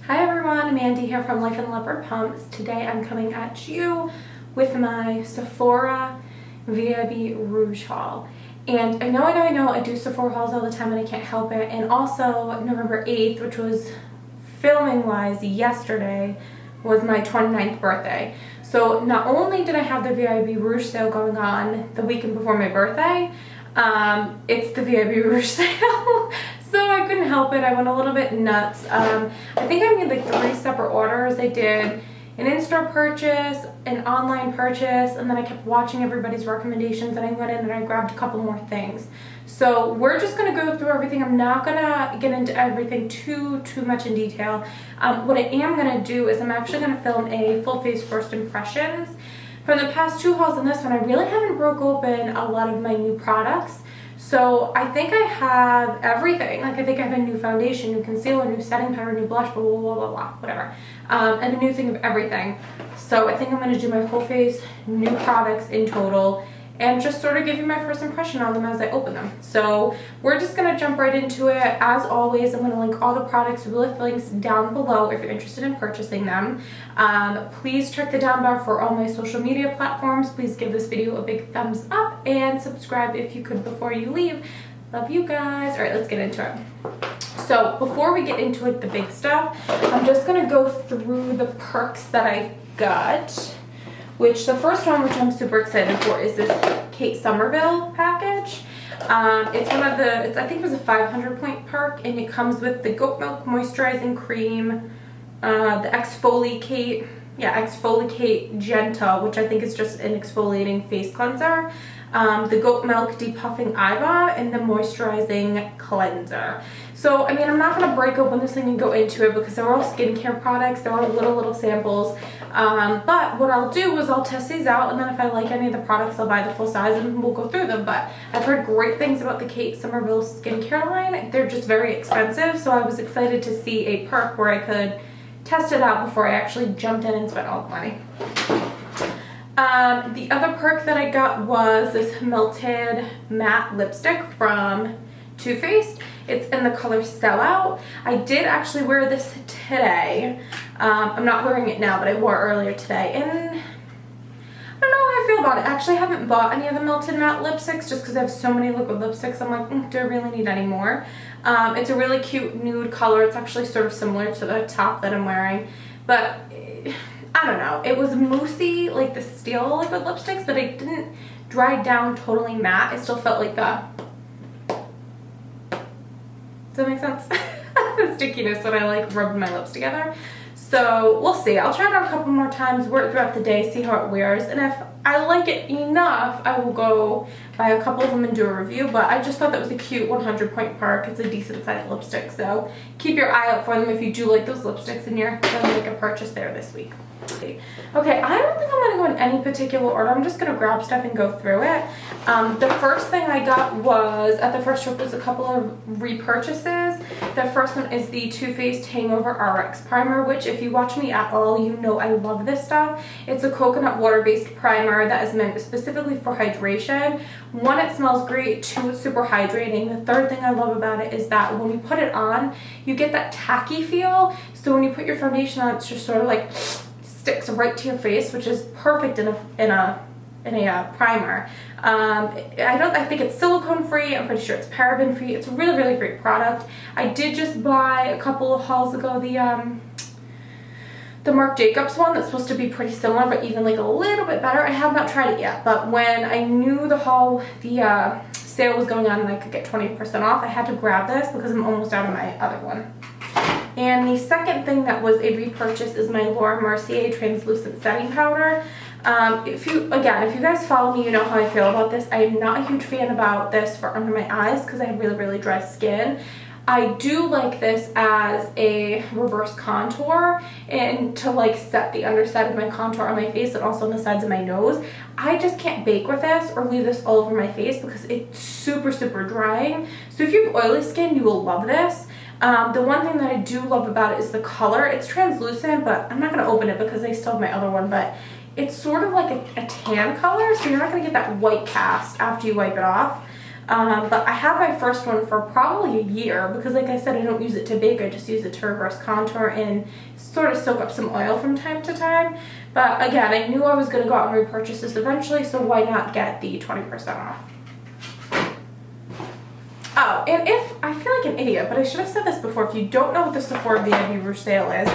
Hi everyone, Mandy here from Life in Leopard Pumps. Today I'm coming at you with my Sephora VIB Rouge haul. And I know I do Sephora hauls all the time and I can't help it. And also November 8th, which was filming wise yesterday, was my 29th birthday. So not only did I have the VIB Rouge sale going on the weekend before my birthday, it's the VIB Rouge sale. So I couldn't help it. I went a little bit nuts. I think I made like 3 separate orders. I did an in-store purchase, an online purchase, and then I kept watching everybody's recommendations and I went in and I grabbed a couple more things. So we're just going to go through everything. I'm not going to get into everything too much in detail. What I am going to do is I'm actually going to film a full face first impressions. From the past 2 hauls and this one, I really haven't broke open a lot of my new products. So I think I have everything. Like I think I have a new foundation, new concealer, new setting powder, new blush, blah, blah, blah, blah, blah, whatever. And a new thing of everything. So I think I'm going to do my whole face, new products in total, and just sort of give you my first impression on them as I open them. So we're just going to jump right into it. As always, I'm going to link all the products with links down below if you're interested in purchasing them. Please check the down bar for all my social media platforms. Please give this video a big thumbs up and subscribe if you could before you leave. Love you guys. All right, let's get into it. So before we get into like the big stuff, I'm just going to go through the perks that I got. Which the first one, which I'm super excited for, is this Kate Somerville package. It's one of the, I think it was a 500 point perk, and it comes with the goat milk moisturizing cream, the exfoliate gentle, which I think is just an exfoliating face cleanser, the goat milk depuffing eye balm, and the moisturizing cleanser. So I mean, I'm not going to break open this thing and go into it because they're all skincare products. They're all little samples. But what I'll do is I'll test these out, and then if I like any of the products, I'll buy the full size and we'll go through them. But I've heard great things about the Kate Somerville skincare line. They're just very expensive, so I was excited to see a perk where I could test it out before I actually jumped in and spent all the money. The other perk that I got was this melted matte lipstick from Too Faced. It's in the color Sellout. I did actually wear this today. I'm not wearing it now, but I wore it earlier today. And I don't know how I feel about it. Actually, I haven't bought any of the melted matte lipsticks just because I have so many liquid lipsticks. I'm like, do I really need any more? It's a really cute nude color. It's actually sort of similar to the top that I'm wearing. But I don't know. It was moussey, like the steel liquid lipsticks, but it didn't dry down totally matte. It still felt like the... Does that make sense? The stickiness when I like rubbed my lips together. So we'll see. I'll try it out a couple more times, wear it throughout the day, see how it wears. And if I like it enough, I will go buy a couple of them and do a review. But I just thought that was a cute 100 point perk. It's a decent sized lipstick. So keep your eye out for them if you do like those lipsticks and you're going to make a purchase there this week. Okay, I don't think I'm going to go in any particular order. I'm just going to grab stuff and go through it. The first thing I got was, at the first trip, was a couple of repurchases. The first one is the Too Faced Hangover RX Primer, which if you watch me at all, you know I love this stuff. It's a coconut water-based primer that is meant specifically for hydration. 1, it smells great. 2, it's super hydrating. The third thing I love about it is that when you put it on, you get that tacky feel. So when you put your foundation on, it's just sort of like sticks right to your face, which is perfect in a primer. I think it's silicone free. I'm pretty sure it's paraben free. It's a really great product. I did just buy a couple of hauls ago the Marc Jacobs one that's supposed to be pretty similar, but even like a little bit better. I have not tried it yet, but when I knew the sale was going on and I could get 20% off, I had to grab this because I'm almost out of my other one. And the second thing that was a repurchase is my Mercier translucent setting powder. If you guys follow me, you know how I feel about this. I am not a huge fan about this for under my eyes because I have really dry skin. I do like this as a reverse contour and to like set the underside of my contour on my face and also on the sides of my nose. I just can't bake with this or leave this all over my face because it's super drying. So if you have oily skin, you will love this. The one thing that I do love about it is the color. It's translucent, but I'm not going to open it because I still have my other one, but it's sort of like a tan color, so you're not going to get that white cast after you wipe it off. But I had my first one for probably a year because, like I said, I don't use it to bake. I just use it to reverse contour and sort of soak up some oil from time to time. But again, I knew I was going to go out and repurchase this eventually, so why not get the 20% off? Oh, and if, I feel like an idiot, but I should have said this before, if you don't know what the Sephora VIB Rouge sale is,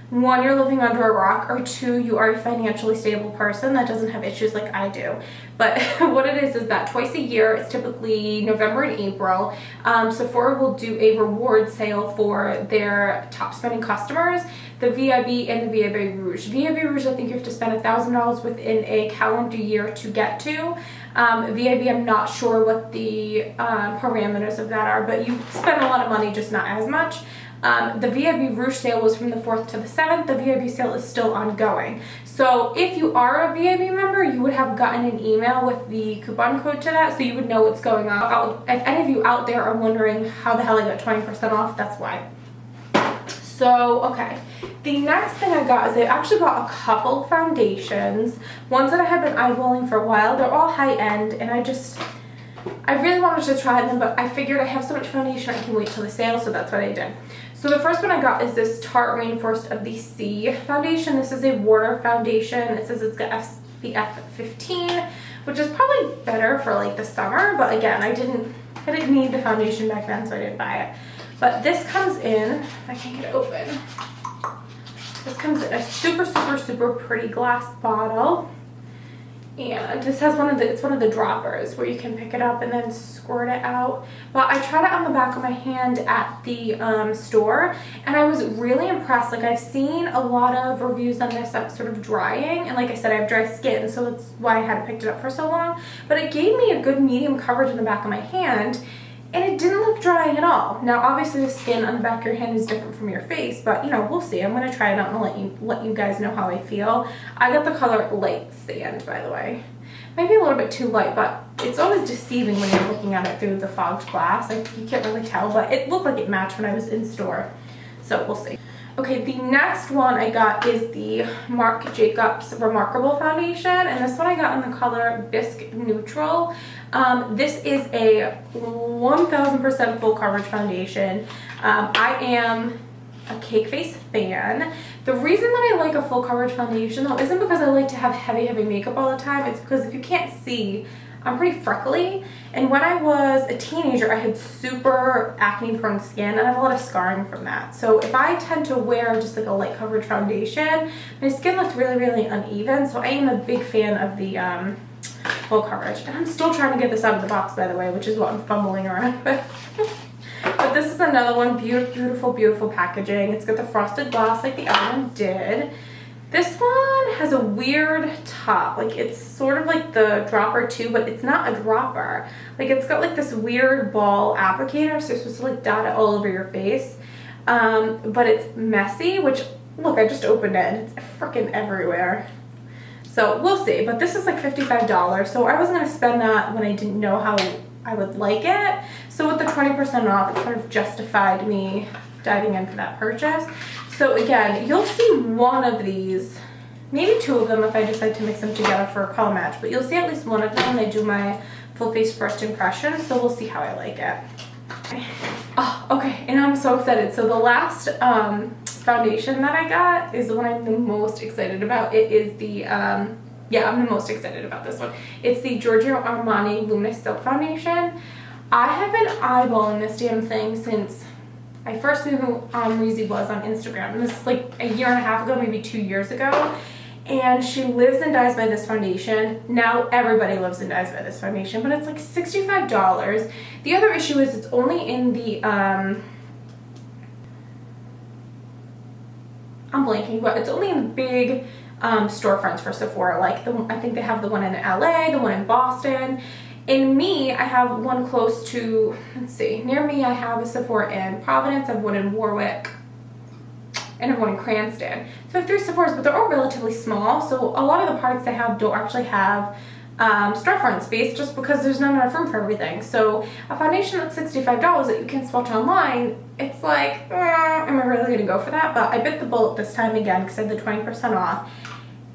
1, you're living under a rock, or 2, you are a financially stable person that doesn't have issues like I do. But what it is that twice a year, it's typically November and April, Sephora will do a reward sale for their top spending customers, the VIB and the VIB Rouge. VIB Rouge, I think you have to spend $1,000 within a calendar year to get to. VIB, I'm not sure what the parameters of that are, but you spend a lot of money, just not as much. The VIB Rouge sale was from the 4th to the 7th. The VIB sale is still ongoing. So if you are a VIB member, you would have gotten an email with the coupon code to that, so you would know what's going on. If any of you out there are wondering how the hell I got 20% off, that's why. So, okay. The next thing I got is I actually bought a couple foundations. Ones that I have been eyeballing for a while. They're all high-end, and I really wanted to try them, but I figured I have so much foundation I can wait till the sale, so that's what I did. So the first one I got is this Tarte Rainforest of the Sea foundation. This is a water foundation. It says it's got SPF 15, which is probably better for like the summer, but again, I didn't need the foundation back then, so I didn't buy it. But this comes in, I can't get it open. This comes in a super, super, super pretty glass bottle. And this has it's one of the droppers where you can pick it up and then squirt it out. But I tried it on the back of my hand at the store, and I was really impressed. Like, I've seen a lot of reviews on this that's sort of drying, and like I said, I have dry skin, so that's why I hadn't picked it up for so long. But it gave me a good medium coverage in the back of my hand, and it didn't look drying at all. Now, obviously, the skin on the back of your hand is different from your face, but, you know, we'll see. I'm going to try it out and let you guys know how I feel. I got the color Light Sand, by the way. Maybe a little bit too light, but it's always deceiving when you're looking at it through the fogged glass. Like, you can't really tell, but it looked like it matched when I was in store. So, we'll see. Okay, the next one I got is the Marc Jacobs Remarcable Foundation, and this one I got in the color Bisque Neutral. This is a 1000% full coverage foundation. I am a cake face fan. The reason that I like a full coverage foundation though isn't because I like to have heavy makeup all the time. It's because if you can't see, I'm pretty freckly, and when I was a teenager I had super acne prone skin and I have a lot of scarring from that. So if I tend to wear just like a light coverage foundation, my skin looks really, really uneven. So I am a big fan of the full coverage. And I'm still trying to get this out of the box, by the way, which is what I'm fumbling around with. But this is another one. Beautiful, beautiful packaging. It's got the frosted glass like the other one did. This one has a weird top. Like, it's sort of like the dropper too, but it's not a dropper. Like, it's got like this weird ball applicator, so you're supposed to like dot it all over your face. But it's messy, which, look, I just opened it and it's freaking everywhere. So we'll see, but this is like $55, so I wasn't gonna spend that when I didn't know how I would like it. So with the 20% off, it sort of justified me diving in for that purchase. So again, you'll see one of these, maybe 2 of them if I decide to mix them together for a color match, but you'll see at least one of them when I do my full face first impression, so we'll see how I like it. Oh, okay, and I'm so excited. So the last foundation that I got is the one I'm the most excited about. It is the, yeah, I'm the most excited about this one. It's the Giorgio Armani Luminous Silk Foundation. I have been eyeballing this damn thing since I first knew who Reezy was on Instagram. And this is like a year and a half ago, maybe 2 years ago. And she lives and dies by this foundation. Now everybody lives and dies by this foundation, but it's like $65. The other issue is it's only in the, I'm blanking, but it's only in the big storefronts for Sephora. Like, I think they have the one in LA, the one in Boston. In me, I have one close to, let's see, near me I have a Sephora in Providence, I have one in Warwick, and I have one in Cranston. So I have 3 Sephoras, but they're all relatively small, so a lot of the products they have don't actually have storefront space just because there's not enough room for everything. So a foundation that's $65 that you can swatch online, it's like, am I really gonna go for that? But I bit the bullet this time again because I had the 20% off.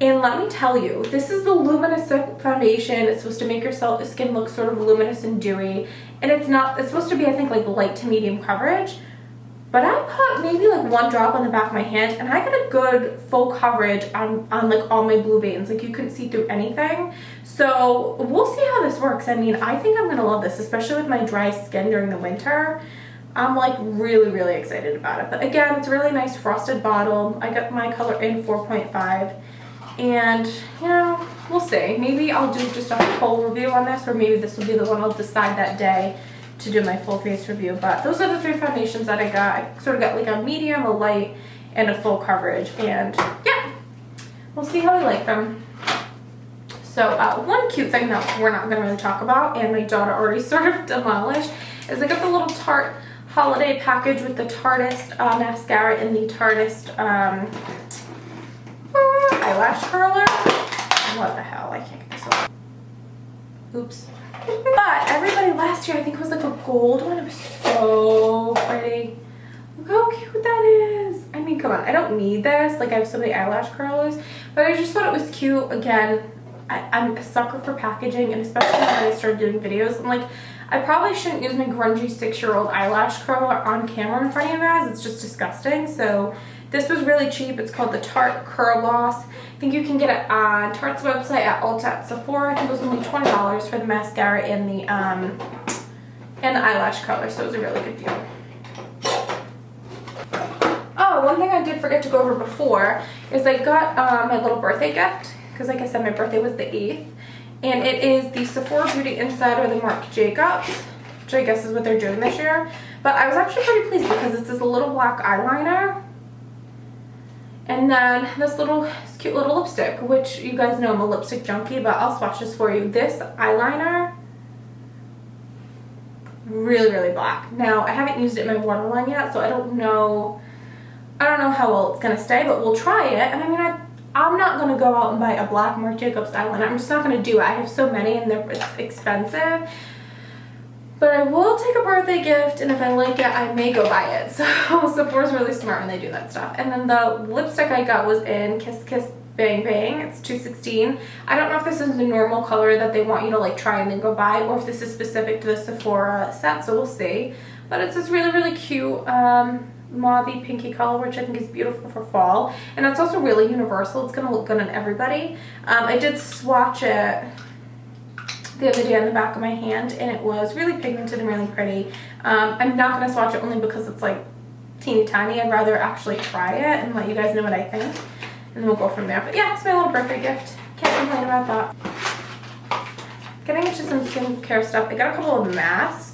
And let me tell you, this is the Luminous foundation. It's supposed to make your skin look sort of luminous and dewy. And it's supposed to be, I think, like light to medium coverage. But I put maybe like 1 drop on the back of my hand, and I got a good full coverage on like all my blue veins. Like you couldn't see through anything. So we'll see how this works. I mean, I think I'm gonna love this, especially with my dry skin during the winter. I'm like really, really excited about it. But again, it's a really nice frosted bottle. I got my color in 4.5. And, you know, we'll see. Maybe I'll do just a whole review on this, or maybe this will be the one I'll decide that day to do my full face review. But those are the 3 foundations that I got. I sort of got like a medium, a light, and a full coverage. And yeah, we'll see how I like them. So one cute thing that we're not going to really talk about, and my daughter already sort of demolished, is I got the little Tarte holiday package with the Tartist mascara and the Tartist eyelash curler. What the hell? I can't get this off. Oops. But everybody last year, I think it was like a gold one. It was so pretty. Look how cute that is. I mean, come on. I don't need this. Like, I have so many eyelash curlers. But I just thought it was cute. Again, I'm a sucker for packaging. And especially when I started doing videos. I'm like, I probably shouldn't use my grungy 6-year-old eyelash curler on camera in front of you guys. It's just disgusting. So this was really cheap. It's called the Tarte Hourglass. I think you can get it on Tarte's website at Ulta at Sephora. I think it was only $20 for the mascara and the eyelash color, so it was a really good deal. Oh, one thing I did forget to go over before is I got my little birthday gift, because like I said, my birthday was the 8th, and it is the Sephora Beauty Insider, the Marc Jacobs, which I guess is what they're doing this year. But I was actually pretty pleased because it's this little black eyeliner. And then this cute little lipstick, which you guys know I'm a lipstick junkie, but I'll swatch this for you. This eyeliner, really, really black. Now, I haven't used it in my waterline yet, so I don't know how well it's going to stay, but we'll try it. And I mean, I'm not going to go out and buy a black Marc Jacobs eyeliner. I'm just not going to do it. I have so many, and it's expensive. But I will take a birthday gift, and if I like it, I may go buy it. So Sephora's really smart when they do that stuff. And then the lipstick I got was in Kiss Kiss Bang Bang. It's 216. I don't know if this is the normal color that they want you to like try and then go buy, or if this is specific to the Sephora set, so we'll see. But it's this really, really cute mauvey pinky color, which I think is beautiful for fall. And it's also really universal. It's going to look good on everybody. I did swatch it the other day on the back of my hand, and it was really pigmented and really pretty. I'm not going to swatch it only because it's like teeny tiny. I'd rather actually try it and let you guys know what I think, and then we'll go from there. But yeah, it's my little birthday gift. Can't complain about that. Getting into some skincare stuff. I got a couple of masks.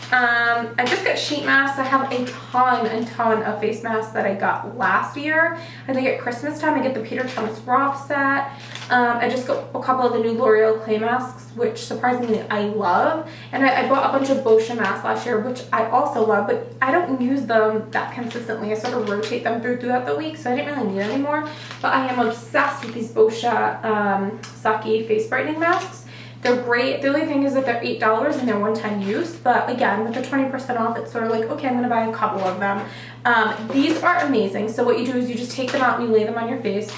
I just got sheet masks. I have a ton of face masks that I got last year. I think at Christmas time I get the Peter Thomas Roth set. I just got a couple of the new L'Oreal clay masks, which surprisingly I love. And I bought a bunch of Boscia masks last year, which I also love, but I don't use them that consistently. I sort of rotate them throughout the week, so I didn't really need any more. But I am obsessed with these Boscia Saki face brightening masks. They're great. The only thing is that they're $8 and they're one-time use. But again, with the 20% off, it's sort of like, okay, I'm going to buy a couple of them. These are amazing. So what you do is you just take them out and you lay them on your face.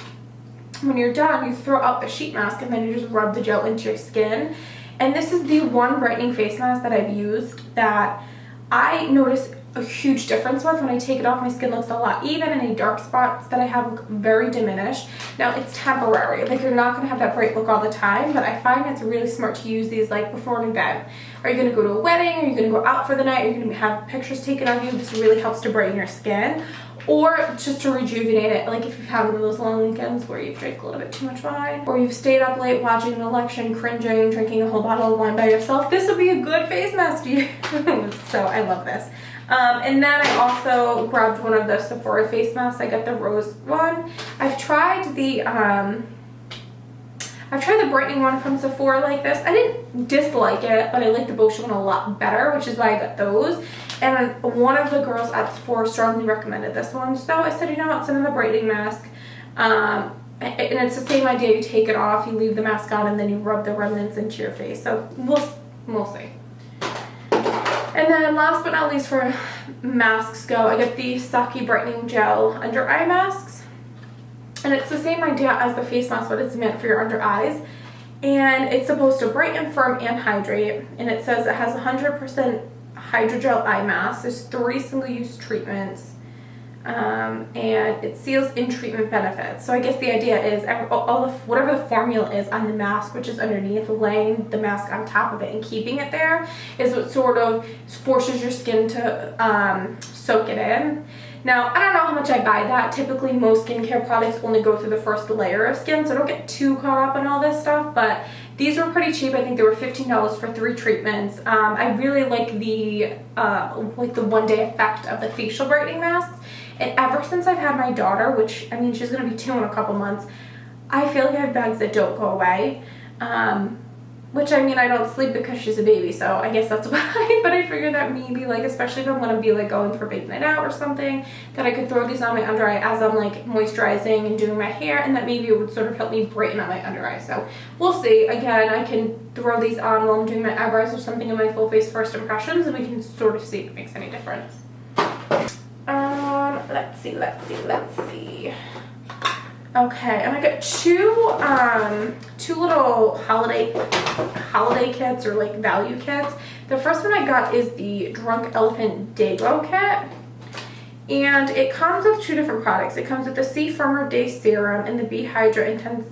When you're done, you throw out the sheet mask and then you just rub the gel into your skin. And this is the one brightening face mask that I've used that I notice a huge difference with. When I take it off, my skin looks a lot even, and any dark spots that I have look very diminished. Now, it's temporary. Like, you're not going to have that bright look all the time, but I find it's really smart to use these like before an event. Are you going to go to a wedding? Are you going to go out for the night? Are you going to have pictures taken of you? This really helps to brighten your skin. Or just to rejuvenate it, like if you've had one of those long weekends where you've drank a little bit too much wine, or you've stayed up late watching an election, cringing, drinking a whole bottle of wine by yourself, this will be a good face mask to use. So I love this. And then I also grabbed one of the Sephora face masks. I got the rose one. I've tried the brightening one from Sephora like this. I didn't dislike it, but I like the Boscia one a lot better, which is why I got those. And one of the girls at Sephora strongly recommended this one. So I said, you know what, send them the brightening mask. And it's the same idea. You take it off, you leave the mask on, and then you rub the remnants into your face. So we'll see. And then last but not least, for masks go, I get the Saki Brightening Gel Under Eye Masks. And it's the same idea as the face mask, but it's meant for your under eyes. And it's supposed to brighten, firm, and hydrate. And it says it has 100% hydrogel eye mask. There's 3 single-use treatments. And it seals in treatment benefits. So I guess the idea is whatever the formula is on the mask, which is underneath, laying the mask on top of it and keeping it there is what sort of forces your skin to soak it in. Now, I don't know how much I buy that. Typically, most skincare products only go through the first layer of skin, so I don't get too caught up in all this stuff, but these were pretty cheap. I think they were $15 for 3 treatments. I really like the one-day effect of the facial brightening masks. And ever since I've had my daughter, which, I mean, she's going to be 2 in a couple months, I feel like I have bags that don't go away. Which, I mean, I don't sleep because she's a baby, so I guess that's why. But I figured that maybe, like, especially if I'm going to be, like, going for big night out or something, that I could throw these on my under eye as I'm, like, moisturizing and doing my hair, and that maybe it would sort of help me brighten up my under eye. So we'll see. Again, I can throw these on while I'm doing my eyebrows or something in my full face first impressions, and we can sort of see if it makes any difference. Let's see. Okay, and I got two little holiday kits, or like value kits. The first one I got is the Drunk Elephant Dago kit, and it comes with 2 different products. It comes with the C Firmer Day Serum and the B Hydra Intensive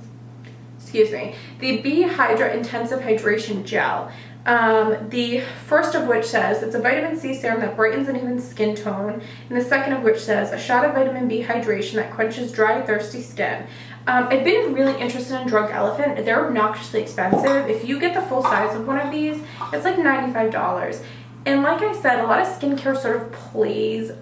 Hydration Gel. The first of which says it's a vitamin C serum that brightens an even skin tone, and the second of which says a shot of vitamin B hydration that quenches dry, thirsty skin. I've been really interested in Drunk Elephant. They're obnoxiously expensive. If you get the full size of one of these, it's like $95. And like I said, a lot of skincare sort of plays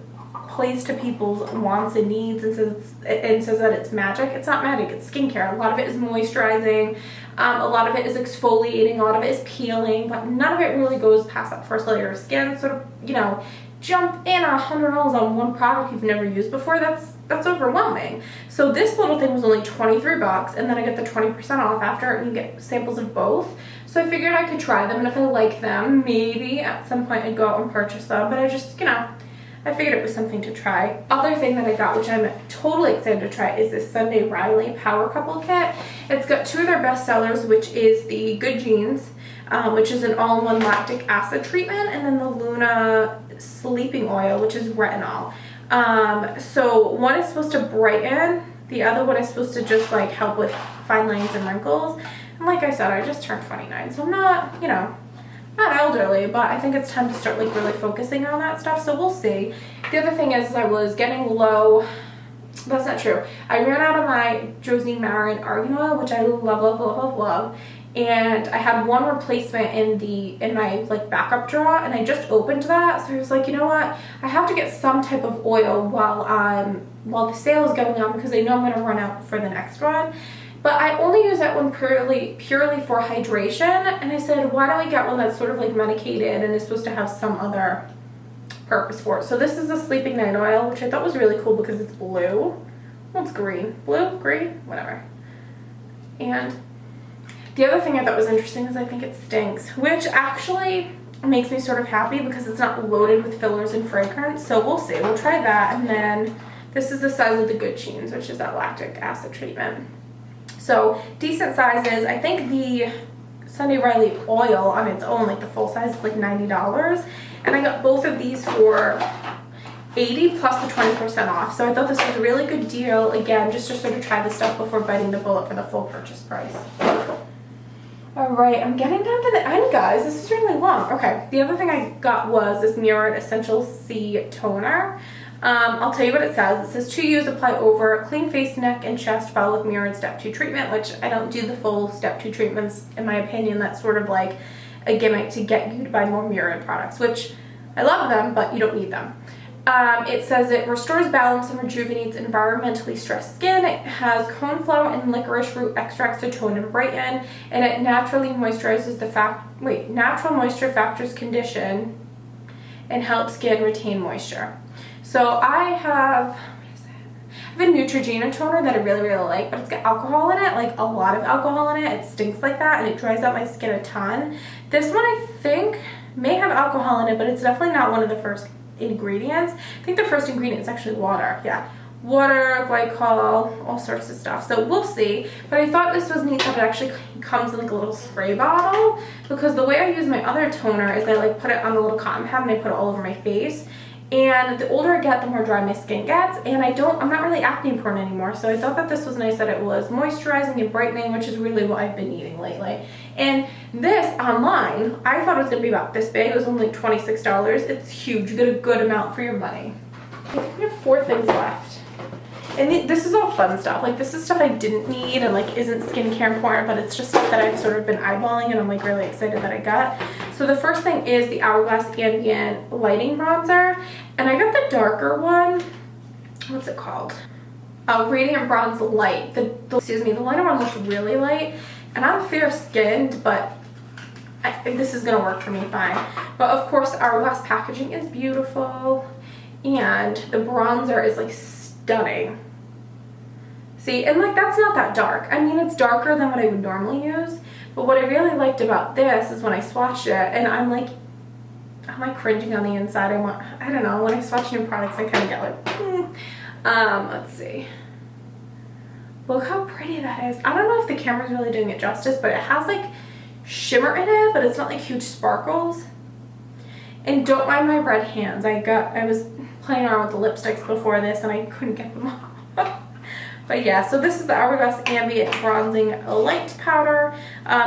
to people's wants and needs and says that it's magic. It's not magic, it's skincare. A lot of it is moisturizing, a lot of it is exfoliating, a lot of it is peeling, but none of it really goes past that first layer of skin. Sort of, you know, jump in $100 on one product you've never used before, that's overwhelming. So this little thing was only 23 bucks, and then I get the 20% off after, and you get samples of both. So I figured I could try them, and if I like them, maybe at some point I'd go out and purchase them, but I just, you know, I figured it was something to try. Other thing that I got, which I'm totally excited to try, is this Sunday Riley Power Couple Kit. It's got 2 of their best sellers, which is the Good Genes, which is an all-in-one lactic acid treatment, and then the Luna Sleeping Oil, which is retinol. So one is supposed to brighten, the other one is supposed to just like help with fine lines and wrinkles. And like I said, I just turned 29, so I'm not, you know, not elderly, but I think it's time to start like really focusing on that stuff, so we'll see. The other thing is I was getting low. That's not true. I ran out of my Josie Marin Argan Oil, which I love, and I had one replacement in my like backup drawer, and I just opened that, so I was like, you know what, I have to get some type of oil while the sale is going on, because I know I'm going to run out for the next one. But I only use that one purely for hydration, and I said, why don't I get one that's sort of like medicated and is supposed to have some other purpose for it. So this is a Sleeping Night Oil, which I thought was really cool because it's blue. Well, it's green. Blue? Green? Whatever. And the other thing I thought was interesting is I think it stinks, which actually makes me sort of happy because it's not loaded with fillers and fragrance. So we'll see. We'll try that. And then this is the size of the Good Genes, which is that lactic acid treatment. So decent sizes. I think the Sunday Riley oil on its own, like the full size, is like $90. And I got both of these for $80 plus the 20% off. So I thought this was a really good deal. Again, just to sort of try this stuff before biting the bullet for the full purchase price. Alright, I'm getting down to the end, guys. This is really long. Okay, the other thing I got was this Murad Essential C Toner. I'll tell you what it says. It says to use, apply over clean face, neck, and chest, follow with Murad Step 2 treatment, which I don't do the full Step 2 treatments. In my opinion, that's sort of like a gimmick to get you to buy more Murad products, which I love them, but you don't need them. It says it restores balance and rejuvenates environmentally stressed skin. It has coneflower and licorice root extracts to tone and brighten, and it naturally moisturizes natural moisture factors condition and helps skin retain moisture. So I have a Neutrogena toner that I really, really like, but it's got alcohol in it, like a lot of alcohol in it. It stinks like that, and it dries out my skin a ton. This one I think may have alcohol in it, but it's definitely not one of the first ingredients. I think the first ingredient is actually water. Yeah, water, glycol, all sorts of stuff. So we'll see. But I thought this was neat that it actually comes in like a little spray bottle, because the way I use my other toner is I like put it on a little cotton pad and I put it all over my face. And the older I get, the more dry my skin gets, and I'm not really acne prone anymore, so I thought that this was nice that it was moisturizing and brightening, which is really what I've been needing lately. And this online, I thought it was going to be about this big. It was only like $26. It's huge. You get a good amount for your money. I think we have 4 things left. And this is all fun stuff. Like, this is stuff I didn't need and like isn't skincare important, but it's just stuff that I've sort of been eyeballing and I'm like really excited that I got. So the first thing is the Hourglass Ambient Lighting Bronzer. And I got the darker one. What's it called? Radiant Bronze Light. The lighter one looks really light. And I'm fair skinned, but I think this is going to work for me fine. But of course, the Hourglass packaging is beautiful. And the bronzer is like stunning. See, and like that's not that dark. I mean, it's darker than what I would normally use. But what I really liked about this is when I swatched it, and I'm like cringing on the inside. I don't know, when I swatch new products, I kind of get like, let's see. Look how pretty that is. I don't know if the camera's really doing it justice, but it has like shimmer in it, but it's not like huge sparkles. And don't mind my red hands. I was playing around with the lipsticks before this and I couldn't get them off. But yeah, so this is the Hourglass Ambient Bronzing Light Powder.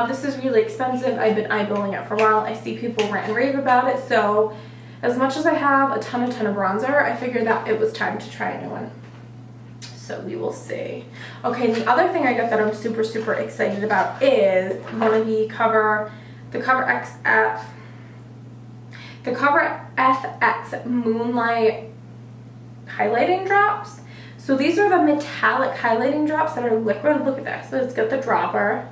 This is really expensive. I've been eyeballing it for a while. I see people rant and rave about it. So as much as I have a ton of bronzer, I figured that it was time to try a new one. So we will see. Okay, the other thing I got that I'm super, super excited about is one of the Cover FX Moonlight highlighting drops. So these are the metallic highlighting drops that are liquid. Look at this. So it's got the dropper.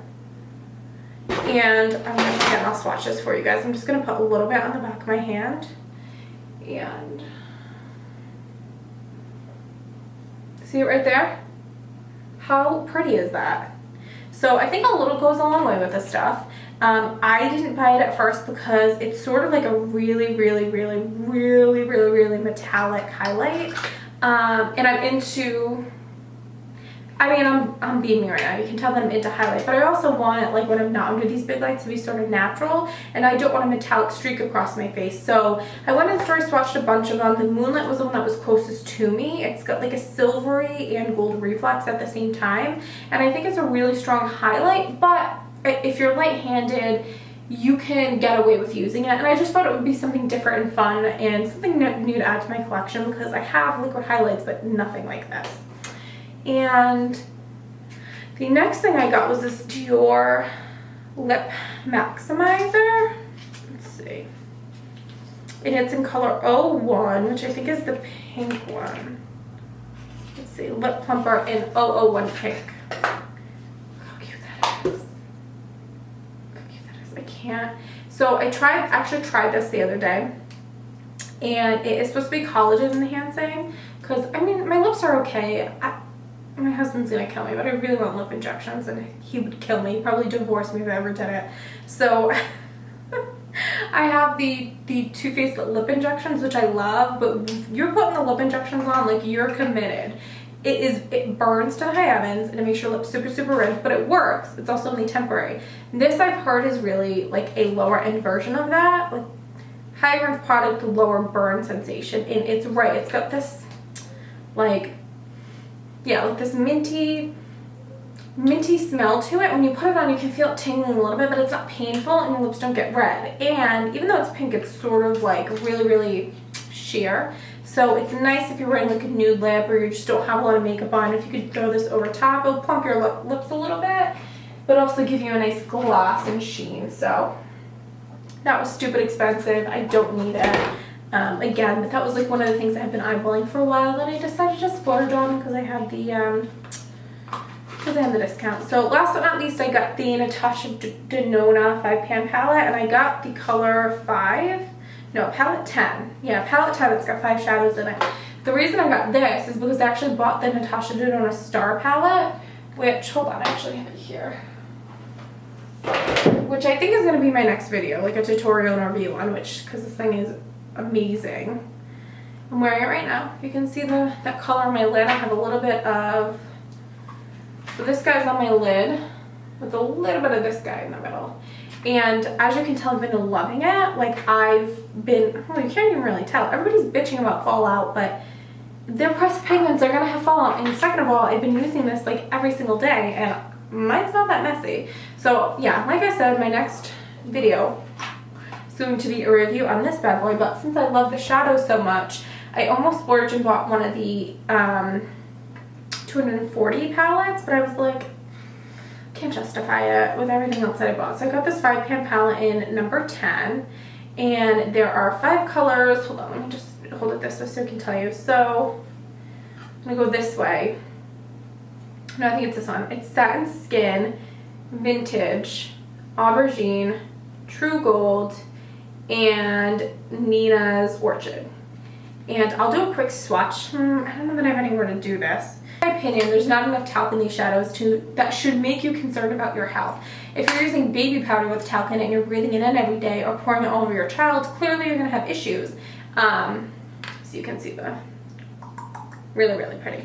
And I'll swatch this for you guys. I'm just going to put a little bit on the back of my hand. And see it right there? How pretty is that? So I think a little goes a long way with this stuff. I didn't buy it at first because it's sort of like a really metallic highlight. And I'm into, I mean, I'm beaming right now. You can tell that I'm into highlight, but I also want it, like when I'm not under these big lights, to be sort of natural, and I don't want a metallic streak across my face. So I went and first swatched a bunch of them. The Moonlight was the one that was closest to me. It's got like a silvery and gold reflex at the same time, and I think it's a really strong highlight, but if you're light-handed, you can get away with using it, and I just thought it would be something different and fun and something new to add to my collection, because I have liquid highlights but nothing like this. And the next thing I got was this Dior Lip Maximizer. Let's see. And it's in color 01, which I think is the pink one. Let's see, Lip Plumper in 001 pink. Look how cute that is. I can't. So I actually tried this the other day, and it is supposed to be collagen enhancing, because I mean my lips are okay. My husband's gonna kill me, but I really want lip injections, and he would kill me, probably divorce me if I ever did it. So I have the Too Faced lip injections, which I love, but you're putting the lip injections on like you're committed. It burns to the high heavens, and it makes your lips super red, but it works. It's also only temporary. This I've heard is really like a lower end version of that, like higher end product, lower burn sensation. And it's right, it's got this like, yeah, like this minty smell to it. When you put it on, you can feel it tingling a little bit, but it's not painful and your lips don't get red. And even though it's pink, it's sort of like really sheer. So it's nice if you're wearing like a nude lip, or you just don't have a lot of makeup on. If you could throw this over top, it'll plump your lips a little bit, but also give you a nice gloss and sheen. So that was stupid expensive. I don't need it. Again, but that was like one of the things I had been eyeballing for a while that I decided to splurge on because I had the discount. So last but not least, I got the Natasha Denona 5-pan palette, and I got the color 5. No, palette 10. Yeah, palette 10. It's got 5 shadows in it. The reason I got this is because I actually bought the Natasha Denona Star palette, which, hold on, I actually have it here, which I think is going to be my next video, like a tutorial and review on, which, because this thing is amazing. I'm wearing it right now. You can see that color on my lid. I have a little bit of, so this guy's on my lid with a little bit of this guy in the middle. And as you can tell, I've been loving it. Like I've been, well, you can't even really tell. Everybody's bitching about fallout, but their pressed pigments are gonna have fallout. And second of all, I've been using this like every single day and mine's not that messy. So yeah, like I said, my next video soon to be a review on this bad boy, but since I love the shadows so much, I almost splurged and bought one of the 240 palettes, but I was like, can't justify it with everything else that I bought. So I got this 5-pan palette in number 10, and there are 5 colors. Hold on, let me just hold it this way so I can tell you. So I'm gonna go this way. No, I think it's this one. It's Satin Skin, Vintage, Aubergine, True Gold, and Nina's Orchid. And I'll do a quick swatch. I don't know that I have anywhere to do this. In my opinion, there's not enough talc in these shadows that should make you concerned about your health. If you're using baby powder with talc in it and you're breathing it in every day or pouring it all over your child, clearly you're gonna have issues. So you can see the really, really pretty.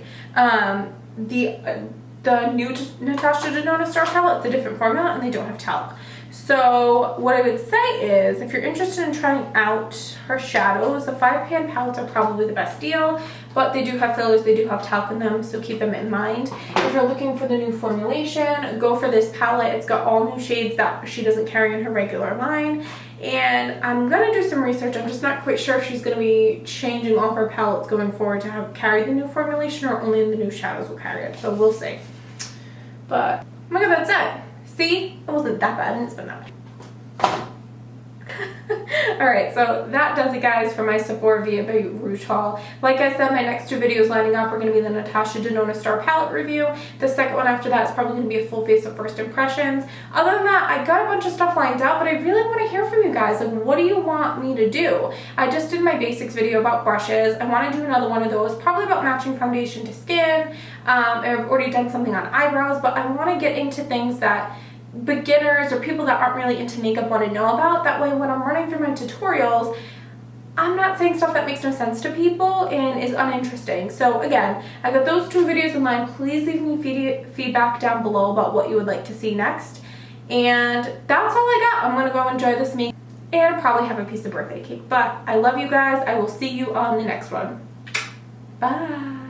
The new Natasha Denona Star palette, it's a different formula and they don't have talc. So what I would say is, if you're interested in trying out her shadows, the 5-pan palettes are probably the best deal, but they do have fillers, they do have talc in them, so keep them in mind. If you're looking for the new formulation, go for this palette. It's got all new shades that she doesn't carry in her regular line. And I'm gonna do some research. I'm just not quite sure if she's gonna be changing all her palettes going forward to have carry the new formulation or only the new shadows will carry it. So we'll see. But oh my god, that's it. See, it wasn't that bad, and it's been that bad. Alright, so that does it, guys, for my Sephora VIB Rouge haul. Like I said, my next 2 videos lining up are going to be the Natasha Denona Star palette review. The second one after that is probably going to be a full face of first impressions. Other than that, I got a bunch of stuff lined up, but I really want to hear from you guys. Like, what do you want me to do? I just did my basics video about brushes. I want to do another one of those, probably about matching foundation to skin. I've already done something on eyebrows, but I want to get into things that beginners or people that aren't really into makeup want to know about. That way when I'm running through my tutorials, I'm not saying stuff that makes no sense to people and is uninteresting. So again, I got those 2 videos in mind. Please leave me feedback down below about what you would like to see next. And that's all I got. I'm gonna go enjoy this makeup and probably have a piece of birthday cake. But I love you guys. I will see you on the next one. Bye.